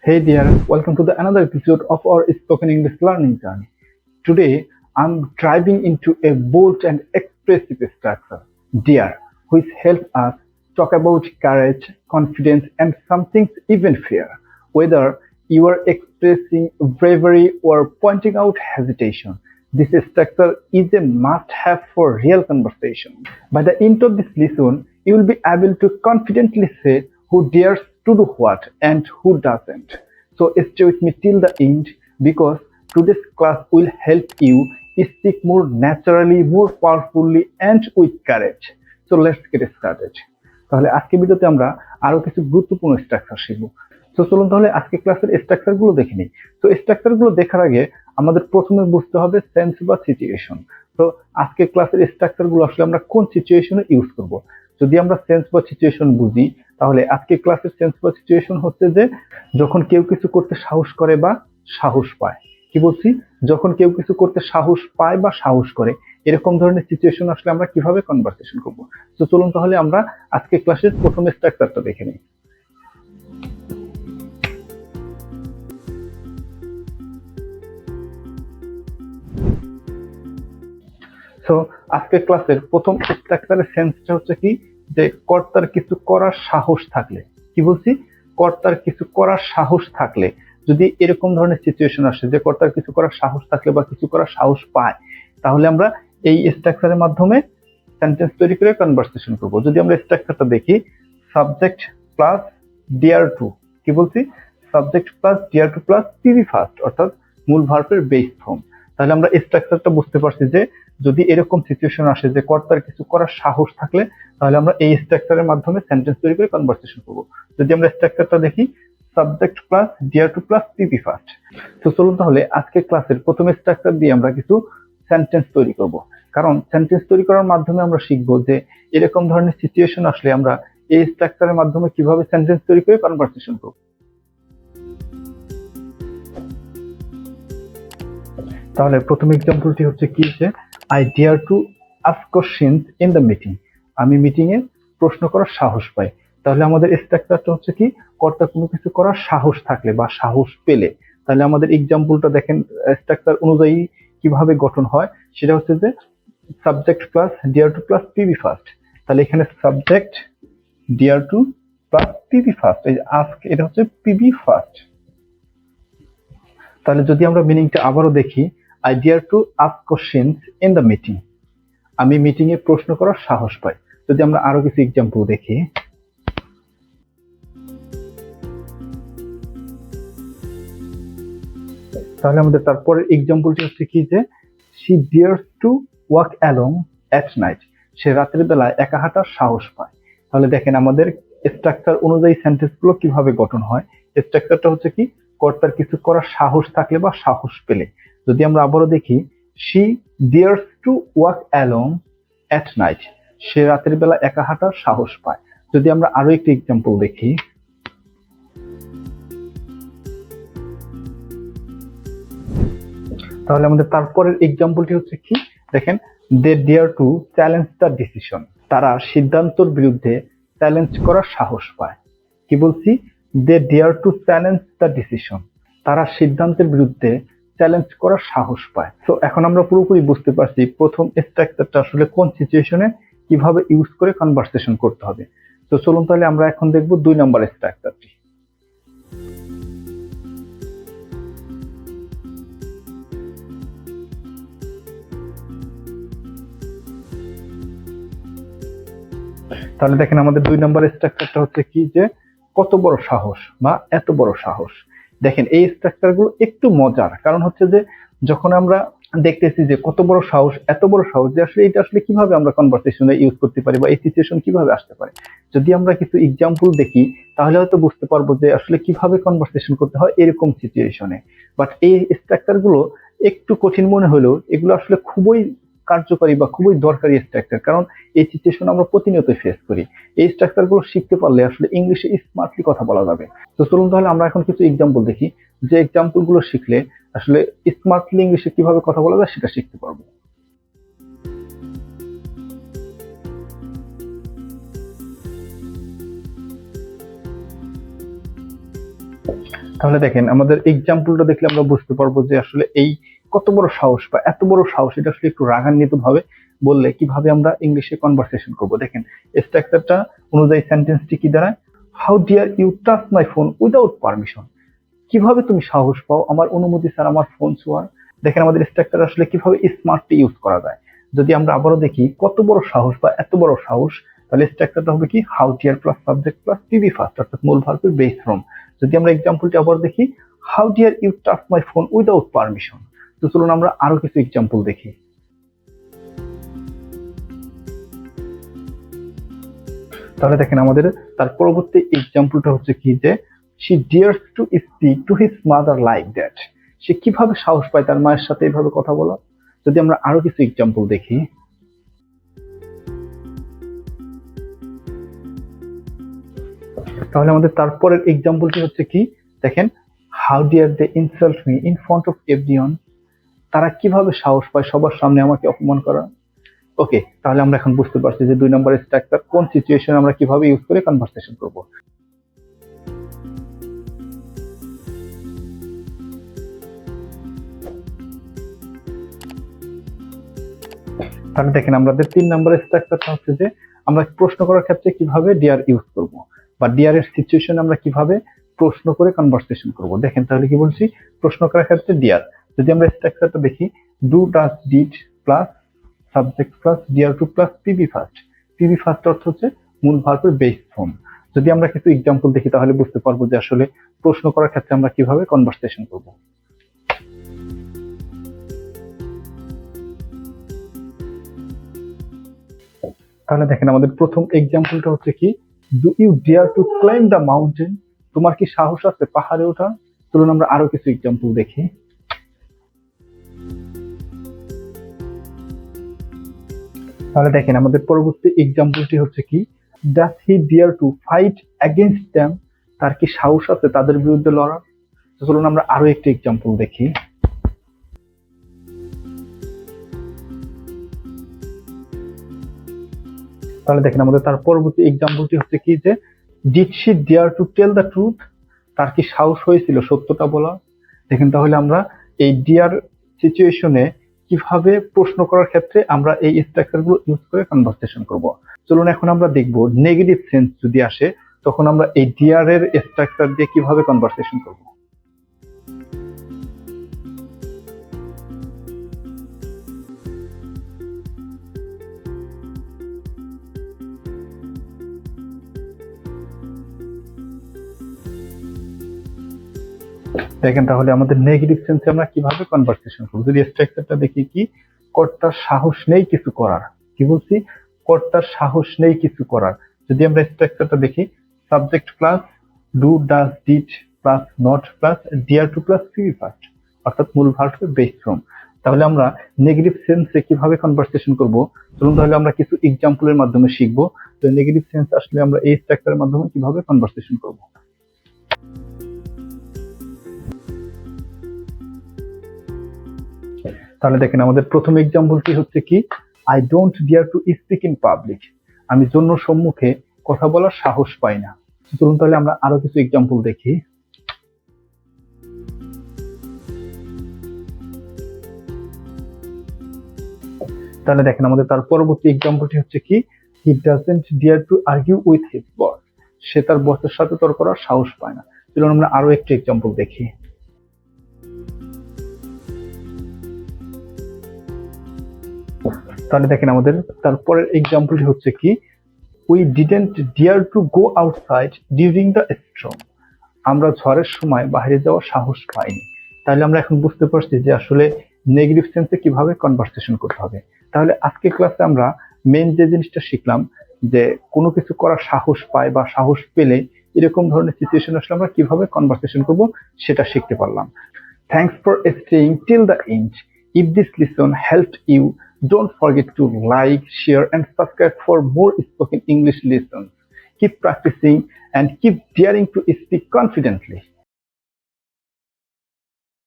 Hey dear, welcome to the another episode of our spoken English learning journey. Today, I'm driving into a bold and expressive structure, dear, which helps us talk about courage, confidence, and some things even fear. Whether you are expressing bravery or pointing out hesitation, this structure is a must-have for real conversation. By the end of this lesson, you will be able to confidently say who dares to do what and who doesn't. So stay with me till the end because today's class will help you speak more naturally, more powerfully and with courage. So let's get started. তাহলে আজকে ভিডিওতে আমরা আরো কিছু গুরুত্বপূর্ণ structure শিখব। তো চলুন তাহলে আজকে ক্লাসের স্ট্রাকচার গুলো দেখে নিই। তো স্ট্রাকচার গুলো দেখার আগে আমাদের প্রথমে বুঝতে হবে সেন্স বা সিচুয়েশন। তো আজকে ক্লাসের স্ট্রাকচার গুলো আসলে আমরা কোন সিচুয়েশনে ইউজ করব। যদি আমরা সেন্স বা সিচুয়েশন বুঝি তাহলে আজকে ক্লাসের সেন্স বা সিচুয়েশন হচ্ছে যে যখন কেউ কিছু করতে সাহস করে বা সাহস পায়। কি বলছি? যখন কেউ কিছু করতে সাহস পায় বা সাহস করে এরকম ধরনের সিচুয়েশন আসলে আমরা কিভাবে কনভারসেশন করব। তো চলুন তাহলে আমরা আজকে ক্লাসের প্রথম স্ট্রাকচারটা দেখে নিই। সো আজকে ক্লাসের প্রথম স্ট্রাকচারের সেন্সটা হচ্ছে কি যে কর্তার কিছু করার সাহস থাকলে। কি বলছি? কর্তার কিছু করার সাহস থাকলে যদি এরকম ধরনের সিচুয়েশন আসে যে কর্তার কিছু করার সাহস থাকলে বা কিছু করার সাহস পায় তাহলে আমরা এই স্ট্রাকচারের মাধ্যমে সেন্টেন্স তৈরি করে কনভারসেশন করব। যদি আমরা স্ট্রাকচারটা দেখি, সাবজেক্ট প্লাস ডিয়ার টু। কি বলছি? Subject plus dare to plus PB first, অর্থাৎ মূল ভার্বের বেস ফর্ম। তাহলে আমরা স্ট্রাকচারটা বুঝতে পারছি যে যদি এরকম সিচুয়েশন আসে যে কর্তার কিছু করার সাহস থাকলে তাহলে আমরা এই স্ট্রাকচারের মাধ্যমে সেন্টেন্স তৈরি করে কনভারসেশন করব। যদি আমরা স্ট্রাকচারটা দেখি, subject plus dare to plus পিপি ফার্স্ট। তো চলুন তাহলে আজকে ক্লাসের প্রথম স্ট্রাকচার দিয়ে আমরা কিছু সেন্টেন্স তৈরি করব। কারণ সেন্টেন্স তৈরি করার মাধ্যমে আমরা শিখব যে এরকম ধরনের সিচুয়েশন আসলে আমরা এই স্ট্রাকচারের মাধ্যমে কিভাবে সেন্টেন্স তৈরি করে কনভারসেশন করব। তাহলে প্রথম এক্সাম্পলটি হচ্ছে কি যে I dare to ask questions in the meeting. আমি মিটিং এ প্রশ্ন করার সাহস পাই। তাহলে আমাদের স্ট্রাকচারটা হচ্ছে কি কর্তা কোনো কিছু করার সাহস থাকলে বা সাহস পেলে। তাহলে আমাদের এক্সাম্পলটা দেখেন স্ট্রাকচার অনুযায়ী কিভাবে গঠন হয় সেটা হচ্ছে যে subject plus dare to plus PB first. তাহলে এখানে subject dare to plus PB first, এই আস্ক এটা হচ্ছে পিবি ফার্স্ট। তাহলে যদি আমরা মিনিংটা আবারও দেখি, I dare to ask questions in the meeting. আমি মিটিং এ প্রশ্ন করার সাহস পাই। যদি আমরা আরো কিছু এক্সাম্পল দেখি, তাহলে আমাদের তারপরের এক্সাম্পলটি হচ্ছে কি যে she dares to walk alone at night. সে রাতের বেলায় একা হাঁটার সাহস পায়। তাহলে দেখেন আমাদের স্ট্রাকচার অনুযায়ী সেন্টেন্স গুলো কিভাবে গঠন হয়। স্ট্রাকচারটা হচ্ছে কি কর্তার কিছু করার সাহস থাকলে বা সাহস পেলে। যদি আমরা আবারও দেখি, she dares to walk alone at night. সে রাতের বেলা একা হাঁটার সাহস পায়। যদি আমরা আরো একটি এক্সাম্পল দেখি, তাহলে আমাদের তারপরের এক্সাম্পলটি হচ্ছে কি দেখেন, they dare to challenge the decision. তারা সিদ্ধান্তর বিরুদ্ধে চ্যালেঞ্জ করার সাহস পায়। কি বলছি? They dare to challenge the decision. তারা সিদ্ধান্তের বিরুদ্ধে চ্যালেঞ্জ করার সাহস পায়। তো এখন আমরা পুরোপুরি বুঝতে পারছি প্রথম স্ট্রাকচারটা আসলে কোন সিচুয়েশনে কিভাবে ইউজ করে কনভারসেশন করতে হবে। তো চলুন তাহলে আমরা এখন দেখব 2 নম্বর স্ট্রাকচারটি। তাহলে দেখেন আমাদের 2 নম্বর স্ট্রাকচারটা হচ্ছে কি যে কত বড় সাহস বা এত বড় সাহস। দেখেন এই স্ট্রাকচার গুলো একটু মজার, কারণ হচ্ছে যে যখন আমরা দেখতেছি যে কত বড় সাহস, এত বড় সাহস, যে আসলে এটা আসলে কিভাবে আমরা কনভারসেশনে ইউজ করতে পারি বা এই সিচুয়েশন কিভাবে আসতে পারে। যদি আমরা কিছু এক্সাম্পল দেখি তাহলে হয়তো বুঝতে পারবো যে আসলে কিভাবে কনভারসেশন করতে হয় এরকম সিচুয়েশনে। বাট এই স্ট্রাকচার গুলো একটু কঠিন মনে হলেও এগুলো আসলে খুবই কার্যকরী বা খুবই দরকারি স্ট্রাকচার, কারণ এই সিচুয়েশন আমরা প্রতিনিয়ত ফেস করি। এই স্ট্রাকচার গুলো শিখতে পারলে আসলে ইংলিশে স্মার্টলি কথা বলা যাবে। তো চলুন তাহলে আমরা এখন কিছু এক্সাম্পল দেখি, যে এক্সাম্পল গুলো শিখলে আসলে স্মার্টলি ইংলিশে কিভাবে কথা বলা যায় সেটা শিখতে পারবো। তাহলে দেখেন আমাদের এক্সাম্পলটা দেখলে আমরা বুঝতে পারবো যে আসলে এই কত বড় সাহস বা এত বড় সাহস, এটা আসলে একটু রাগান্বিত ভাবে বললে কিভাবে আমরা ইংলিশে কনভারসেশন করব। দেখেন স্ট্রাকচারটা অনুযায়ী সেন্টেন্সটি কি দাঁড়ায়, how dare you touch my phone without permission. কিভাবে তুমি সাহস পাও আমার অনুমতি ছাড়া আমার ফোন ছোঁয়ার। দেখেন আমাদের স্ট্রাকচার আসলে কিভাবে স্মার্টলি ইউজ করা যায়। যদি আমরা আবারও দেখি কত বড় সাহস বা এত বড় সাহস, তাহলে স্ট্রাকচারটা হবে কি, how dare plus subject plus PB first, অর্থাৎ মূল ভার্বের বেস ফর্ম। যদি আমরা এক্সাম্পলটি আবার দেখি, how dare you touch my phone without permission. তো চলুন আমরা আরো কিছু এক্সাম্পল দেখি। তাহলে দেখেন আমাদের তার পরবর্তী এক্সাম্পলটা হচ্ছে কি, যে she dares to speak to his mother like that। সে কিভাবে সাহস পায় তার মায়ের সাথে এইভাবে কথা বলা। যদি আমরা আরো কিছু এক্সাম্পল দেখি, তাহলে আমাদের তারপরের এক্সাম্পলটি হচ্ছে কি, দেখেন how dare they insult me in front of everyone. তারা কিভাবে সাহস পায় সবার সামনে আমাকে অপমান করা। ওকে, তাহলে আমরা এখন বুঝতে পারছি যে 2 নম্বরের স্ট্রাকচার কোন সিচুয়েশনে আমরা কিভাবে ইউজ করে কনভারসেশন করব। তাহলে দেখেন আমাদের 3 নম্বরের স্ট্রাকচারটা হচ্ছে যে আমরা প্রশ্ন করার ক্ষেত্রে কিভাবে ডিয়ার ইউজ করব, বা ডিয়ার এর সিচুয়েশনে আমরা কিভাবে প্রশ্ন করে কনভারসেশন করব। দেখেন তাহলে কি বলছি, প্রশ্ন করার ক্ষেত্রে ডিয়ার। যদি আমরা স্ট্রাকচারটা দেখি, do does did plus subject plus dare to plus PB first. PB first অর্থ হচ্ছে মূল ভার্বের বেস ফর্ম। যদি আমরা কিছু এক্সাম্পল দেখি তাহলে বুঝতে পারবো যে আসলে প্রশ্ন করার ক্ষেত্রে আমরা কিভাবে কনভারসেশন করব। তাহলে দেখেন আমাদের প্রথম এক্সাম্পলটা হচ্ছে কি, do you dare to climb the mountain. তোমার কি সাহস আছে পাহাড়ে ওঠা। চলুন আমরা আরো কিছু এক্সাম্পল দেখি। তাহলে দেখেন আমাদের পরবর্তী এক্সাম্পলটি হচ্ছে কি, does he dare to fight against them. তার কি সাহস আছে তাদের বিরুদ্ধে লড়ার। চলুন আমরা আরো একটি এক্সাম্পল দেখি। তাহলে দেখেন আমাদের তার পরবর্তী এক্সাম্পলটি হচ্ছে কি, যে did she dare to tell the truth. তার কি সাহস হয়েছিল সত্যটা বলা। দেখেন তাহলে আমরা এই ডিয়ার সিচুয়েশনে কিভাবে প্রশ্ন করার ক্ষেত্রে আমরা এই স্ট্রাকচারগুলো ইউজ করে কনভারসেশন করব। চলুন এখন আমরা দেখব নেগেটিভ সেন্স যদি আসে তখন আমরা এই ডিয়ার এর স্ট্রাকচার দিয়ে কিভাবে কনভারসেশন করব। দেখেন তাহলে আমাদের নেগেটিভ সেন্সে আমরা কিভাবে কনভারসেশন করব। যদি স্ট্রাকচারটা দেখি কি, কর্তার সাহস নেই কিছু করার। কি বলছি, কর্তার সাহস নেই কিছু করার। যদি আমরা স্ট্রাকচারটা দেখি, subject plus do does did plus not plus dare to plus PB first, অর্থাৎ মূল ভার্বের বেস ফর্ম। তাহলে আমরা নেগেটিভ সেন্সে কিভাবে কনভারসেশন করব, চলুন তাহলে আমরা কিছু এক্সাম্পলের মাধ্যমে শিখবো। তো নেগেটিভ সেন্স আসলে আমরা এই স্ট্রাকচারের মাধ্যমে কিভাবে কনভারসেশন করব। তাহলে দেখেন আমাদের প্রথম এক্সাম্পলটি হচ্ছে কি, I don't dare to speak in public. আমি জন্য সম্মুখে কথা বলার সাহস পাই না। চলুন তাহলে আমরা আরো কিছু এক্সাম্পল দেখি। তাহলে দেখেন আমাদের তার পরবর্তী এক্সাম্পলটি হচ্ছে কি, he doesn't dare to argue with his boss. সে তার বসের সাথে তর্ক করার সাহস পায় না। চলুন আমরা আরো একটি এক্সাম্পল দেখি। তাহলে দেখেন আমাদের তারপরের এক্সাম্পলটি হচ্ছে কি, we didn't dare to go outside during the storm. আমরা ঝড়ের সময় বাইরে যাওয়ার সাহস পাইনি। তাহলে আমরা এখন বুঝতে পারছি যে আসলে নেগেটিভ সেন্সে কিভাবে কনভারসেশন করতে হবে। তাহলে আজকে ক্লাসে আমরা মেন যে জিনিসটা শিখলাম, যে কোনো কিছু করার সাহস পায় বা সাহস পেলে এরকম ধরনের সিচুয়েশন আসলে আমরা কিভাবে কনভারসেশন করব সেটা শিখতে পারলাম। Thanks for staying till the end. If this lesson helped you, don't forget to like, share, and subscribe for more spoken English lessons. Keep practicing and keep daring to speak confidently.